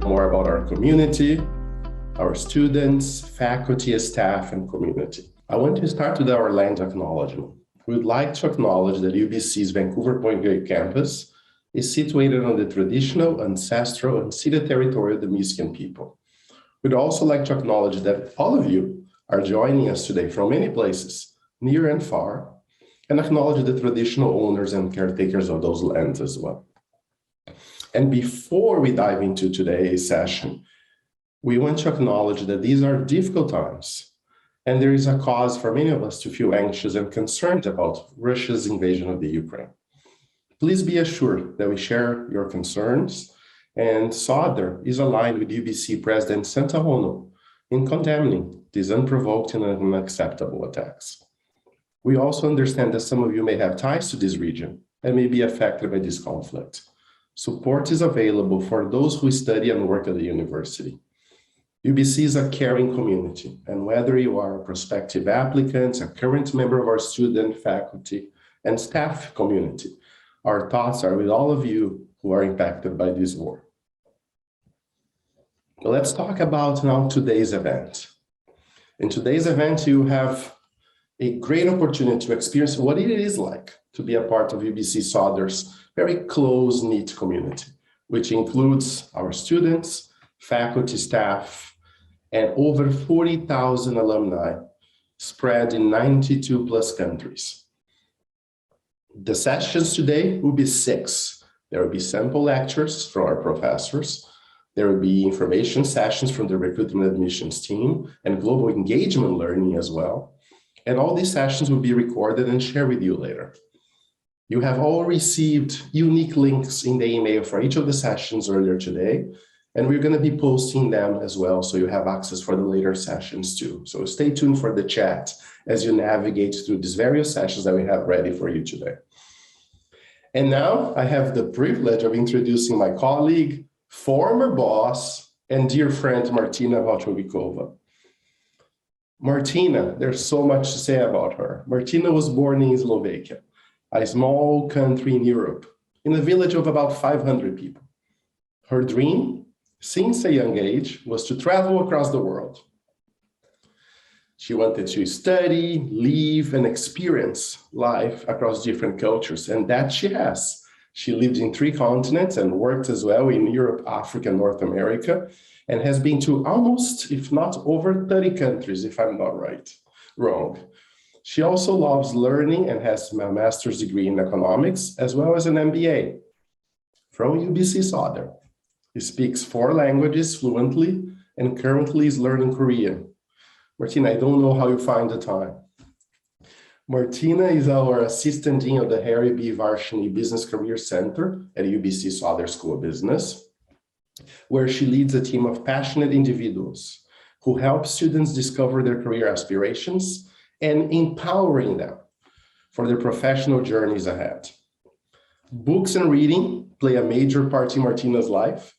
more about our community, our students, faculty, staff, and community. I want to start with our land acknowledgement. We'd like to acknowledge that UBC's Vancouver Point Grey campus is situated on the traditional, ancestral, and ceded territory of the Musqueam people. We'd also like to acknowledge that all of you are joining us today from many places, near and far, and acknowledge the traditional owners and caretakers of those lands as well. And before we dive into today's session, we want to acknowledge that these are difficult times, and there is a cause for many of us to feel anxious and concerned about Russia's invasion of the Ukraine. Please be assured that we share your concerns, and SODER is aligned with UBC President Santahono in condemning these unprovoked and unacceptable attacks. We also understand that some of you may have ties to this region and may be affected by this conflict. Support is available for those who study and work at the university. UBC is a caring community, and whether you are a prospective applicant, a current member of our student, faculty, and staff community, our thoughts are with all of you who are impacted by this war. Let's talk about now today's event. In today's event, you have a great opportunity to experience what it is like to be a part of UBC SODER's very close-knit community, which includes our students, faculty, staff, and over 40,000 alumni spread in 92 plus countries. The sessions today will be 6. There will be sample lectures from our professors. There will be information sessions from the recruitment admissions team and global engagement learning as well. And all these sessions will be recorded and shared with you later. You have all received unique links in the email for each of the sessions earlier today, and we're going to be posting them as well, so you have access for the later sessions too. So stay tuned for the chat as you navigate through these various sessions that we have ready for you today. And now I have the privilege of introducing my colleague, former boss, and dear friend, Martina Valkovicova. Martina, there's so much to say about her. Martina was born in Slovakia, a small country in Europe, in a village of about 500 people. Her dream, since a young age, was to travel across the world. She wanted to study, live, and experience life across different cultures, and that she has. She lived in 3 continents and worked as well in Europe, Africa, and North America, and has been to almost, if not over 30 countries, if I'm not wrong. She also loves learning and has a master's degree in economics, as well as an MBA from UBC SODER. He speaks 4 languages fluently and currently is learning Korean. Martina, I don't know how you find the time. Martina is our assistant dean of the Harry B. Varshney Business Career Center at UBC SODER School of Business, where she leads a team of passionate individuals who help students discover their career aspirations and empowering them for their professional journeys ahead. Books and reading play a major part in Martina's life,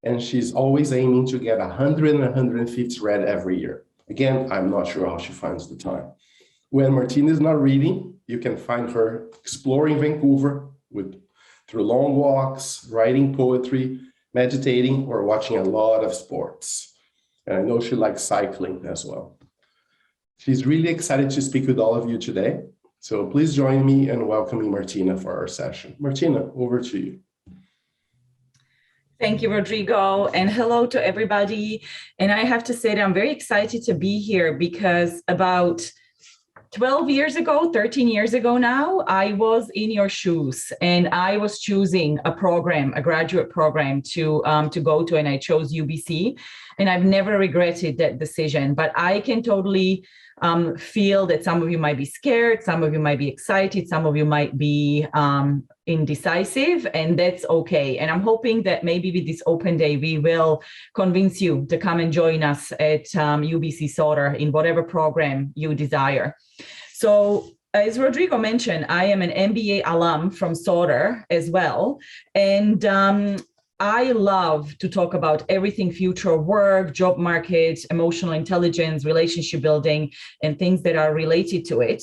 and she's always aiming to get 100 and 150 read every year. Again, I'm not sure how she finds the time. When Martina is not reading, you can find her exploring Vancouver through long walks, writing poetry, meditating, or watching a lot of sports. And I know she likes cycling as well. She's really excited to speak with all of you today. So please join me in welcoming Martina for our session. Martina, over to you. Thank you, Rodrigo, and hello to everybody. And I have to say that I'm very excited to be here because about 12 years ago, 13 years ago now, I was in your shoes and I was choosing a program, a graduate program to go to, and I chose UBC, and I've never regretted that decision. But I can totally feel that some of you might be scared, some of you might be excited, some of you might be indecisive, and that's okay. And I'm hoping that maybe with this open day, we will convince you to come and join us at UBC SODER in whatever program you desire. So as Rodrigo mentioned, I am an MBA alum from SODER as well. And I love to talk about everything future work, job market, emotional intelligence, relationship building, and things that are related to it.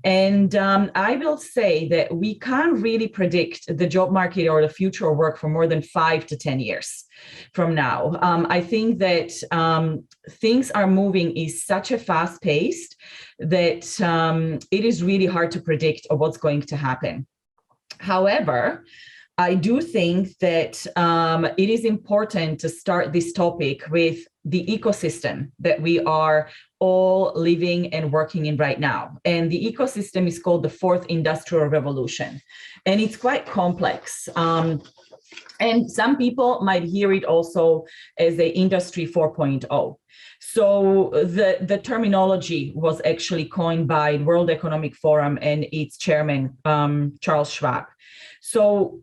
And I will say that we can't really predict the job market or the future of work for more than 5 to 10 years from now. I think that things are moving is such a fast paced that it is really hard to predict what's going to happen. However, I do think that it is important to start this topic with the ecosystem that we are all living and working in right now. And the ecosystem is called the fourth industrial revolution. And it's quite complex. And some people might hear it also as the industry 4.0. So the terminology was actually coined by the World Economic Forum and its chairman, Charles Schwab. So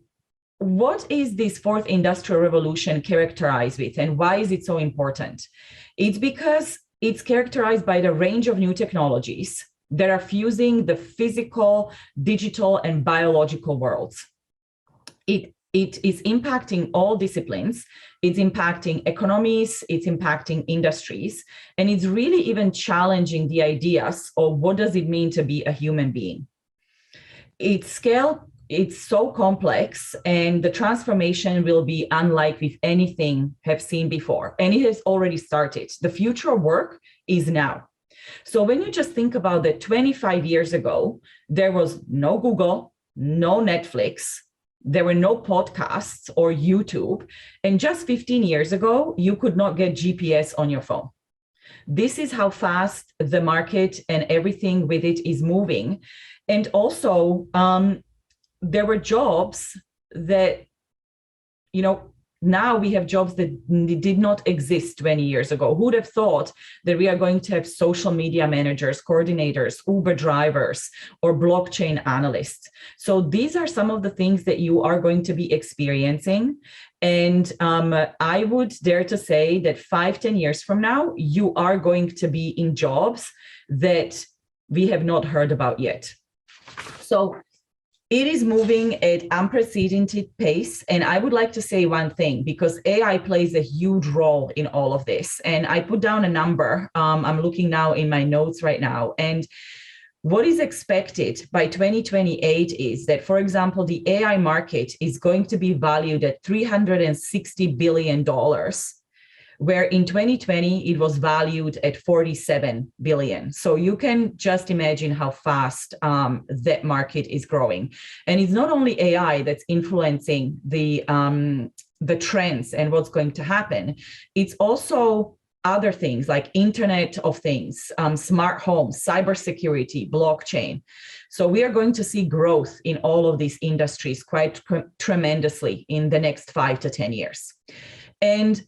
what is this fourth industrial revolution characterized with, and why is it so important? It's because it's characterized by the range of new technologies that are fusing the physical, digital, and biological worlds. It is impacting all disciplines. It's impacting economies, it's impacting industries, and it's really even challenging the ideas of what does it mean to be a human being. It's so complex, and the transformation will be unlike with anything have seen before. And it has already started. The future of work is now. So when you just think about that 25 years ago, there was no Google, no Netflix, there were no podcasts or YouTube. And just 15 years ago, you could not get GPS on your phone. This is how fast the market and everything with it is moving. And also, there were jobs that, now we have jobs that did not exist 20 years ago. Who would have thought that we are going to have social media managers, coordinators, Uber drivers, or blockchain analysts? So these are some of the things that you are going to be experiencing. And I would dare to say that 5-10 years from now, you are going to be in jobs that we have not heard about yet. So it is moving at unprecedented pace. And I would like to say one thing, because AI plays a huge role in all of this. And I put down a number. I'm looking now in my notes right now. And what is expected by 2028 is that, for example, the AI market is going to be valued at $360 billion, where in 2020, it was valued at 47 billion. So you can just imagine how fast that market is growing. And it's not only AI that's influencing the trends and what's going to happen. It's also other things like Internet of Things, smart homes, cybersecurity, blockchain. So we are going to see growth in all of these industries quite tremendously in the next 5 to 10 years. And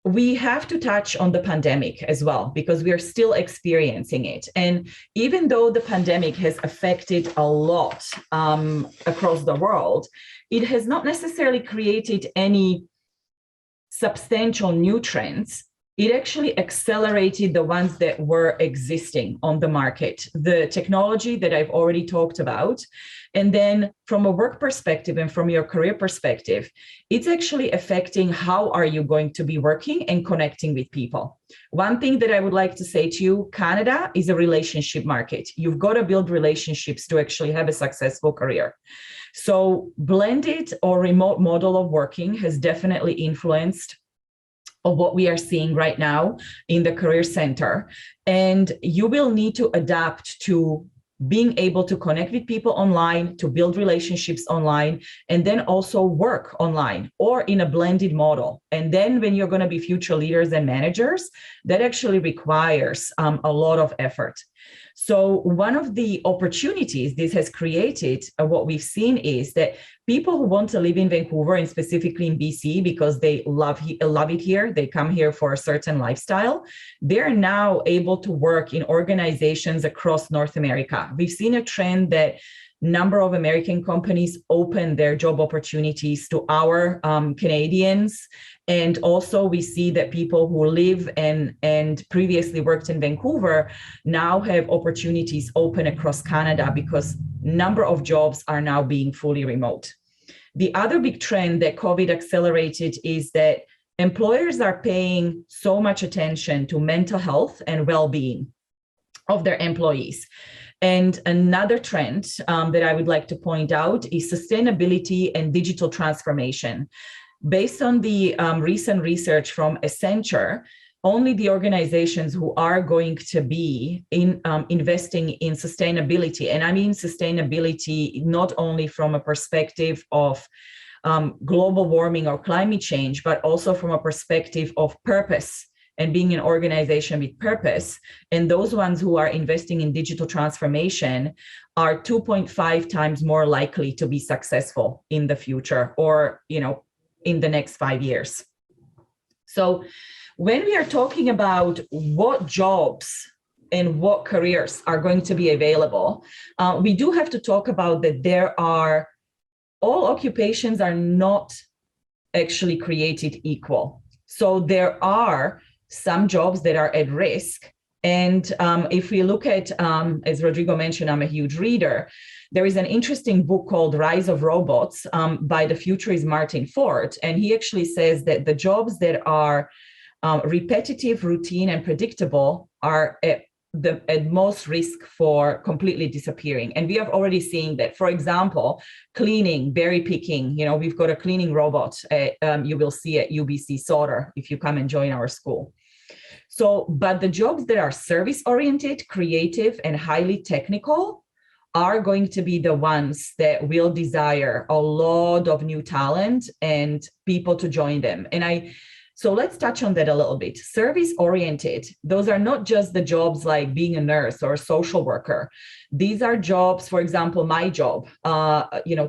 we have to touch on the pandemic as well, because we are still experiencing it. And even though the pandemic has affected a lot across the world, it has not necessarily created any substantial new trends. It actually accelerated the ones that were existing on the market, the technology that I've already talked about. And then from a work perspective and from your career perspective, it's actually affecting how are you going to be working and connecting with people. One thing that I would like to say to you, Canada is a relationship market. You've got to build relationships to actually have a successful career. So blended or remote model of working has definitely influenced of what we are seeing right now in the career center. And you will need to adapt to being able to connect with people online, to build relationships online, and then also work online or in a blended model. And then when you're going to be future leaders and managers, that actually requires a lot of effort. So one of the opportunities this has created, what we've seen is that people who want to live in Vancouver and specifically in BC because they love it here, they come here for a certain lifestyle, they're now able to work in organizations across North America. We've seen a trend that number of American companies open their job opportunities to our Canadians. And also we see that people who live and previously worked in Vancouver now have opportunities open across Canada because number of jobs are now being fully remote. The other big trend that COVID accelerated is that employers are paying so much attention to mental health and well-being of their employees. And another trend that I would like to point out is sustainability and digital transformation. Based on the recent research from Accenture, only the organizations who are going to be investing in sustainability, and I mean sustainability not only from a perspective of global warming or climate change, but also from a perspective of purpose and being an organization with purpose. And those ones who are investing in digital transformation are 2.5 times more likely to be successful in the future, or, in the next 5 years. So when we are talking about what jobs and what careers are going to be available, we do have to talk about that all occupations are not actually created equal. So there are some jobs that are at risk. And if we look at, as Rodrigo mentioned, I'm a huge reader. There is an interesting book called Rise of Robots by the futurist Martin Ford. And he actually says that the jobs that are repetitive, routine, and predictable are at most risk for completely disappearing. And we have already seen that, for example, cleaning, berry picking, we've got a cleaning robot you will see at UBC Sauder if you come and join our school. So, but the jobs that are service-oriented, creative, and highly technical are going to be the ones that will desire a lot of new talent and people to join them. So let's touch on that a little bit. Service-oriented, those are not just the jobs like being a nurse or a social worker. These are jobs, for example, my job,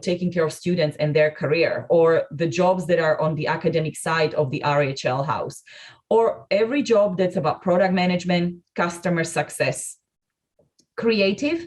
taking care of students and their career, or the jobs that are on the academic side of the RHL house, or every job that's about product management, customer success. Creative,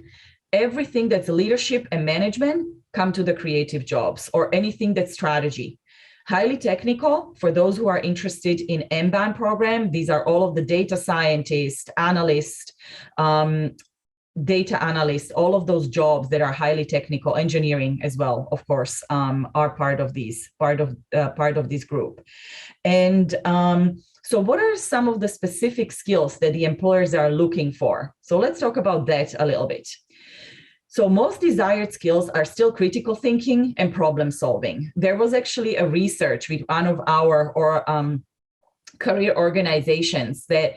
everything that's leadership and management come to the creative jobs, or anything that's strategy. Highly technical, for those who are interested in MBAN program, these are all of the data scientists, analysts, data analysts, all of those jobs that are highly technical, engineering as well, of course, are part of this group. And so what are some of the specific skills that the employers are looking for? So let's talk about that a little bit. So most desired skills are still critical thinking and problem solving. There was actually a research with one of our career organizations that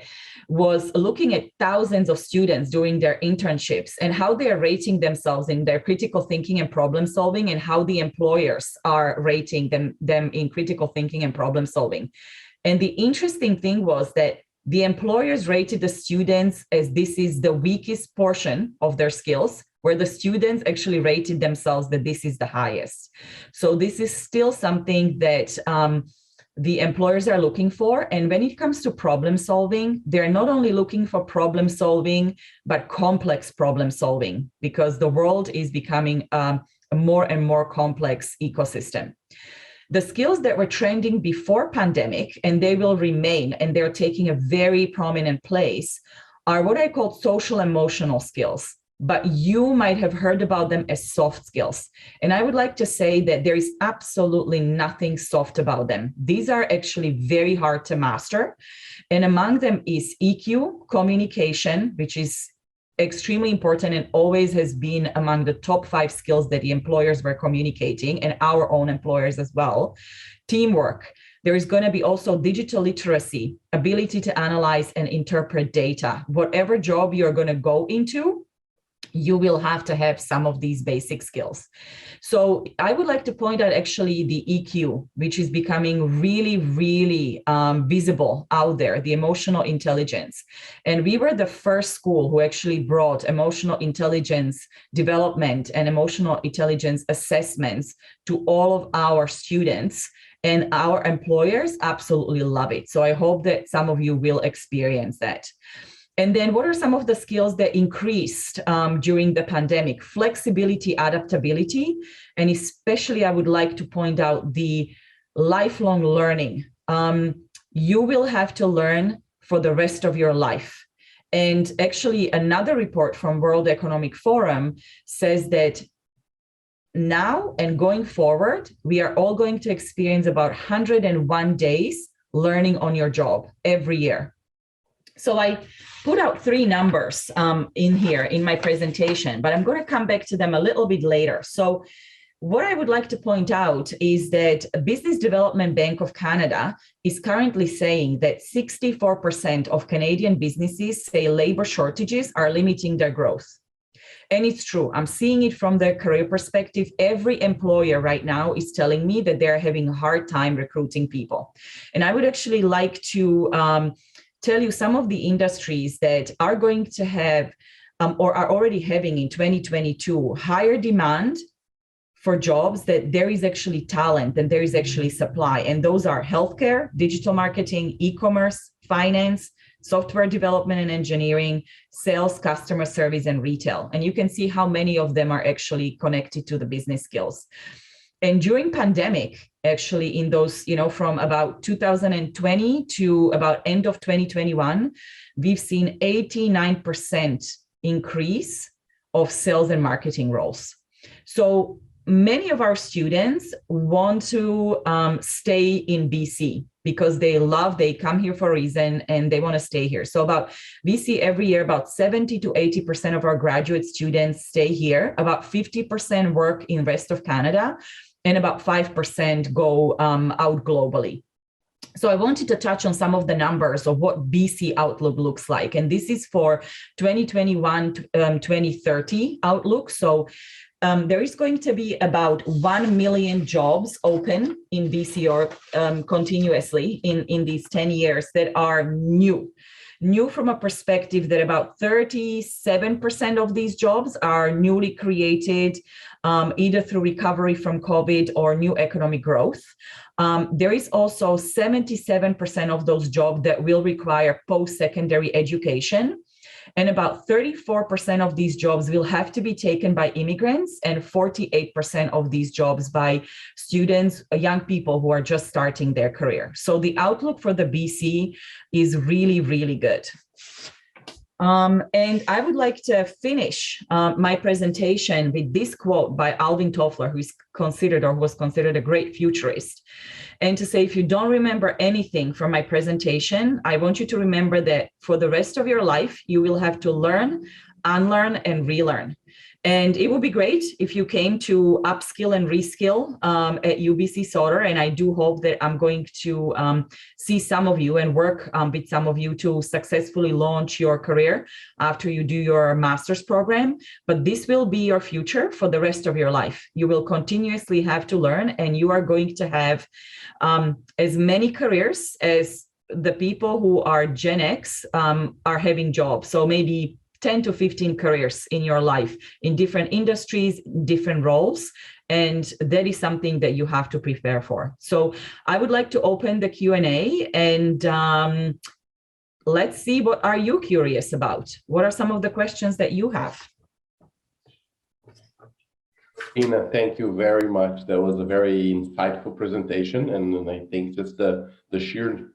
was looking at thousands of students during their internships and how they are rating themselves in their critical thinking and problem solving, and how the employers are rating them in critical thinking and problem solving. And the interesting thing was that the employers rated the students as this is the weakest portion of their skills, where the students actually rated themselves that this is the highest. So this is still something that the employers are looking for. And when it comes to problem solving, they're not only looking for problem solving, but complex problem solving, because the world is becoming a more and more complex ecosystem. The skills that were trending before pandemic, and they will remain, and they're taking a very prominent place, are what I call social emotional skills. But you might have heard about them as soft skills. And I would like to say that there is absolutely nothing soft about them. These are actually very hard to master. And among them is EQ, communication, which is extremely important and always has been among the top 5 skills that the employers were communicating, and our own employers as well. Teamwork. There is going to be also digital literacy, ability to analyze and interpret data. Whatever job you're going to go into, you will have to have some of these basic skills. So I would like to point out actually the EQ, which is becoming really, really visible out there, the emotional intelligence. And we were the first school who actually brought emotional intelligence development and emotional intelligence assessments to all of our students. And our employers absolutely love it. So I hope that some of you will experience that. And then what are some of the skills that increased during the pandemic? Flexibility, adaptability, and especially I would like to point out the lifelong learning. You will have to learn for the rest of your life. And actually another report from World Economic Forum says that now and going forward, we are all going to experience about 101 days learning on your job every year. So I put out 3 numbers in here in my presentation, but I'm going to come back to them a little bit later. So what I would like to point out is that Business Development Bank of Canada is currently saying that 64% of Canadian businesses say labor shortages are limiting their growth. And it's true. I'm seeing it from the career perspective. Every employer right now is telling me that they're having a hard time recruiting people. And I would actually like to tell you some of the industries that are going to have or are already having in 2022 higher demand for jobs, that there is actually talent and there is actually supply. And those are healthcare, digital marketing, e-commerce, finance, software development and engineering, sales, customer service, and retail. And you can see how many of them are actually connected to the business skills. And during pandemic, actually in those, from about 2020 to about end of 2021, we've seen 89% increase of sales and marketing roles. So many of our students want to stay in BC because they come here for a reason and they want to stay here. So we see every year about 70 to 80% of our graduate students stay here, about 50% work in rest of Canada, and about 5% go out globally. So I wanted to touch on some of the numbers of what BC outlook looks like. And this is for 2021-2030 outlook. So there is going to be about 1 million jobs open in BC or continuously in these 10 years that are new from a perspective that about 37% of these jobs are newly created, either through recovery from COVID or new economic growth. There is also 77% of those jobs that will require post-secondary education. And about 34% of these jobs will have to be taken by immigrants, and 48% of these jobs by students, young people who are just starting their career. So the outlook for the BC is really, really good. And I would like to finish my presentation with this quote by Alvin Toffler, who is considered or was considered a great futurist. And to say, if you don't remember anything from my presentation, I want you to remember that for the rest of your life, you will have to learn, unlearn, and relearn. And it would be great if you came to upskill and reskill at UBC Sauder. And I do hope that I'm going to see some of you and work with some of you to successfully launch your career after you do your master's program. But this will be your future for the rest of your life. You will continuously have to learn, and you are going to have as many careers as the people who are Gen X are having jobs. So maybe 10 to 15 careers in your life in different industries, different roles. And that is something that you have to prepare for. So I would like to open the Q&A and let's see, what are you curious about? What are some of the questions that you have? Ina, thank you very much. That was a very insightful presentation. And I think just the sheer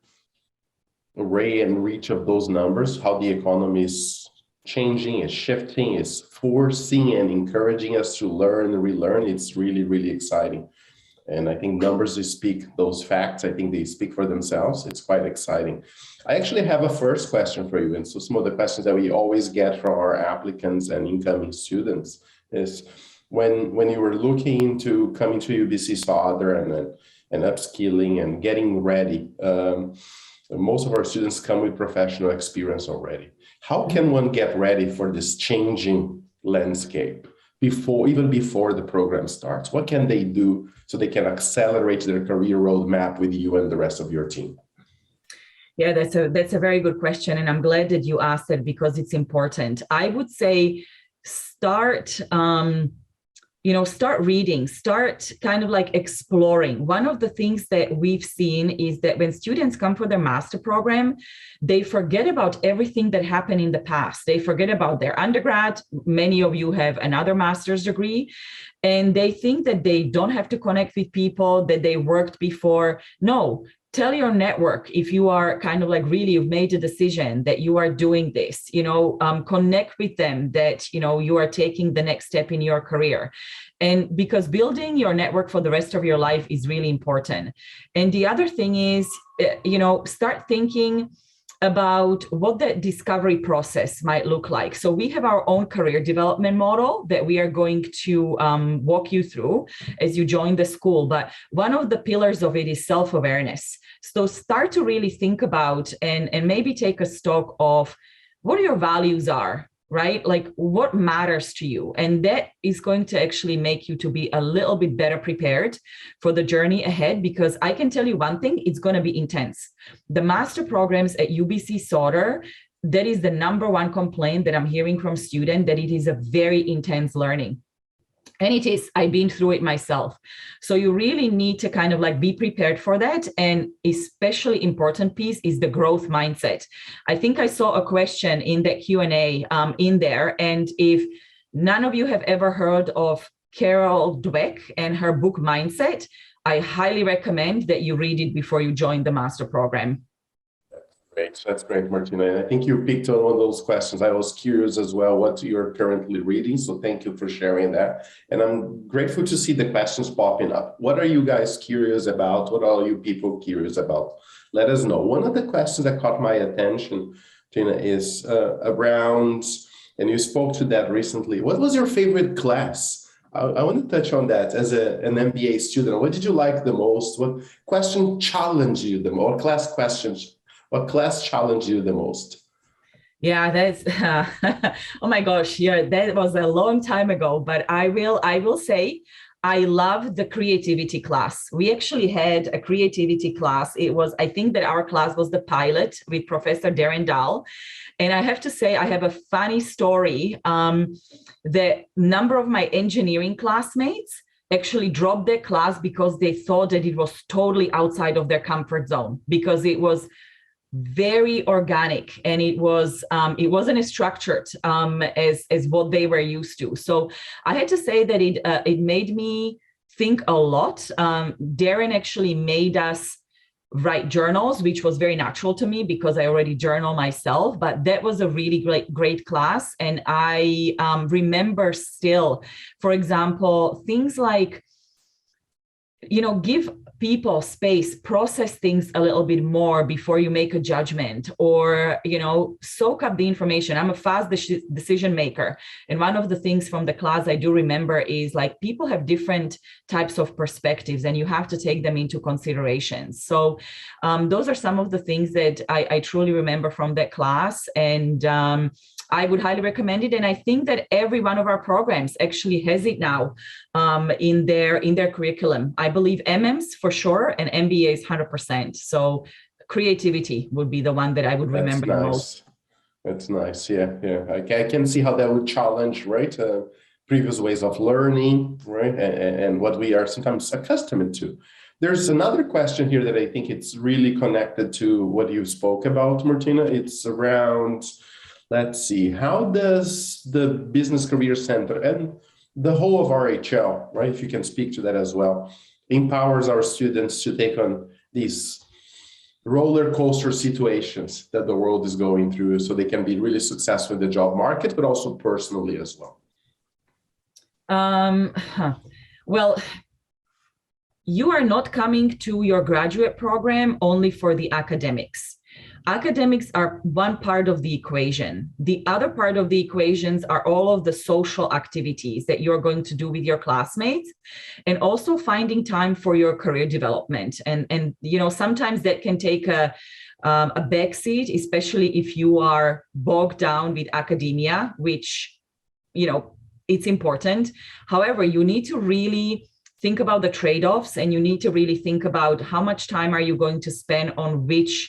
array and reach of those numbers, how the economy is changing, is shifting, is forcing and encouraging us to learn and relearn. It's really, really exciting. And I think numbers speak those facts. I think they speak for themselves. It's quite exciting. I actually have a first question for you. And so some of the questions that we always get from our applicants and incoming students is when you were looking into coming to UBC Sauder and upskilling and getting ready, most of our students come with professional experience already. How can one get ready for this changing landscape even before the program starts? What can they do so they can accelerate their career roadmap with you and the rest of your team? Yeah, that's a very good question. And I'm glad that you asked it because it's important. I would say start reading, start kind of like exploring. One of the things that we've seen is that when students come for their master program, they forget about everything that happened in the past. They forget about their undergrad. Many of you have another master's degree, and they think that they don't have to connect with people that they worked before. No, tell your network if you are kind of like really you've made a decision that you are doing this, connect with them that, you are taking the next step in your career. And because building your network for the rest of your life is really important. And the other thing is, start thinking about what the discovery process might look like. So we have our own career development model that we are going to walk you through as you join the school. But one of the pillars of it is self-awareness. So start to really think about and maybe take a stock of what your values are, right? Like what matters to you. And that is going to actually make you to be a little bit better prepared for the journey ahead, because I can tell you one thing, it's going to be intense. The master programs at UBC Sauder, that is the number one complaint that I'm hearing from students, that it is a very intense learning. And it is, I've been through it myself. So you really need to kind of like be prepared for that. And especially important piece is the growth mindset. I think I saw a question in that Q&A in there. And if none of you have ever heard of Carol Dweck and her book Mindset, I highly recommend that you read it before you join the master program. Great. That's great, Martina. And I think you picked on one of those questions. I was curious as well what you're currently reading. So thank you for sharing that. And I'm grateful to see the questions popping up. What are you guys curious about? What are you people curious about? Let us know. One of the questions that caught my attention, Tina, is around, and you spoke to that recently. What was your favorite class? I want to touch on that as an MBA student. What did you like the most? What question challenged you the most? Class questions. What class challenged you the most? Yeah, that's, oh my gosh, yeah, that was a long time ago, but I will say, I love the creativity class. We actually had a creativity class. It was, I think that our class was the pilot with Professor Darren Dahl. And I have to say, I have a funny story. The number of my engineering classmates actually dropped their class because they thought that it was totally outside of their comfort zone, because it was very organic and it wasn't as structured as what they were used to. So I had to say that it made me think a lot. Darren actually made us write journals, which was very natural to me because I already journal myself, but that was a really great class. And I remember still, for example, things like, give people space, process things a little bit more before you make a judgment, or, soak up the information. I'm a fast decision maker. And one of the things from the class I do remember is like people have different types of perspectives and you have to take them into consideration. So those are some of the things that I truly remember from that class. And I would highly recommend it. And I think that every one of our programs actually has it now in their curriculum. I believe MMs for sure, and MBA is 100%. So creativity would be the one that I would remember the most. That's nice. Yeah. I can see how that would challenge, right? Previous ways of learning, right? And what we are sometimes accustomed to. There's another question here that I think it's really connected to what you spoke about, Martina. It's around, let's see, how does the Business Career Center and the whole of RHL, right, if you can speak to that as well, empowers our students to take on these roller coaster situations that the world is going through so they can be really successful in the job market, but also personally as well? Well, you are not coming to your graduate program only for the academics. Academics are one part of the equation. The other part of the equations are all of the social activities that you're going to do with your classmates, and also finding time for your career development. And sometimes that can take a backseat, especially if you are bogged down with academia, which, it's important. However, you need to really think about the trade-offs, and you need to really think about how much time are you going to spend on which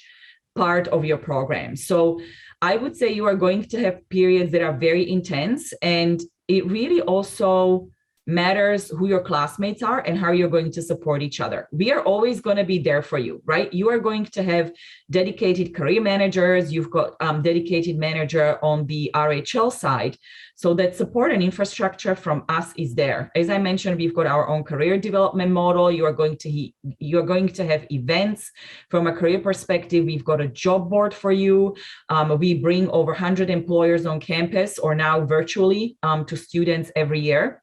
part of your program. So I would say you are going to have periods that are very intense, and it really also matters who your classmates are and how you're going to support each other. We are always going to be there for you, right? You are going to have dedicated career managers. You've got dedicated manager on the RHL side. So that support and infrastructure from us is there. As I mentioned, we've got our own career development model. You're going to have events from a career perspective. We've got a job board for you. We bring over 100 employers on campus or now virtually to students every year.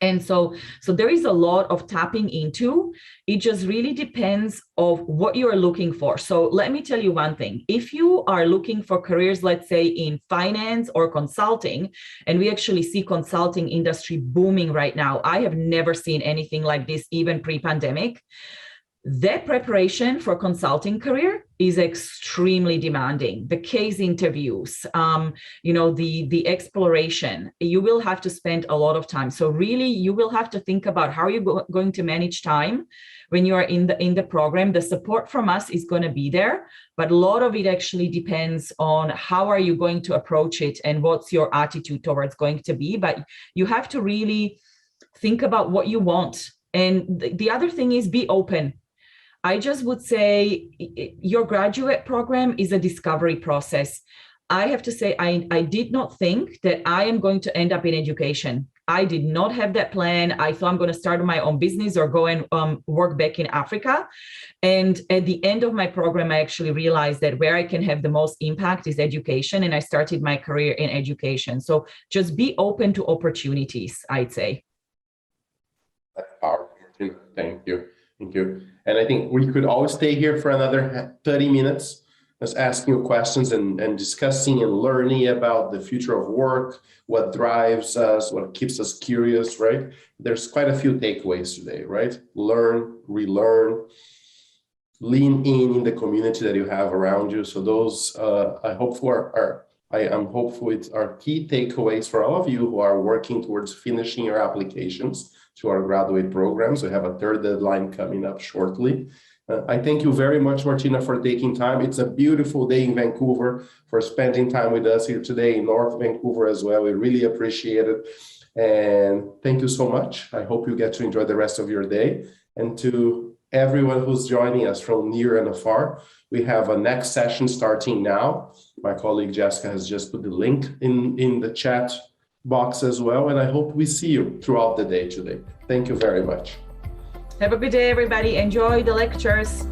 And so there is a lot of tapping into. It just really depends of what you are looking for. So let me tell you one thing. If you are looking for careers, let's say in finance or consulting, and we actually see consulting industry booming right now. I have never seen anything like this, even pre-pandemic. That preparation for consulting career is extremely demanding. The case interviews, the exploration, you will have to spend a lot of time. So really, you will have to think about how you're going to manage time when you are in the program. The support from us is going to be there, but a lot of it actually depends on how are you going to approach it and what's your attitude towards going to be. But you have to really think about what you want. And the other thing is be open. I just would say your graduate program is a discovery process. I have to say, I did not think that I am going to end up in education. I did not have that plan. I thought I'm going to start my own business or go and work back in Africa. And at the end of my program, I actually realized that where I can have the most impact is education. And I started my career in education. So just be open to opportunities, I'd say. That's powerful, Martina. Thank you. Thank you. And I think we could always stay here for another 30 minutes, just asking you questions and discussing and learning about the future of work, what drives us, what keeps us curious, right? There's quite a few takeaways today, right? Learn, relearn, lean in the community that you have around you. So those, I am hopeful it's our key takeaways for all of you who are working towards finishing your applications to our graduate programs. We have a third deadline coming up shortly. I thank you very much, Martina, for taking time. It's a beautiful day in Vancouver, for spending time with us here today in North Vancouver as well. We really appreciate it. And thank you so much. I hope you get to enjoy the rest of your day. And to everyone who's joining us from near and afar, we have a next session starting now. My colleague Jessica has just put the link in the chat box as well, and I hope we see you throughout the day today. Thank you very much. Have a good day, everybody. Enjoy the lectures.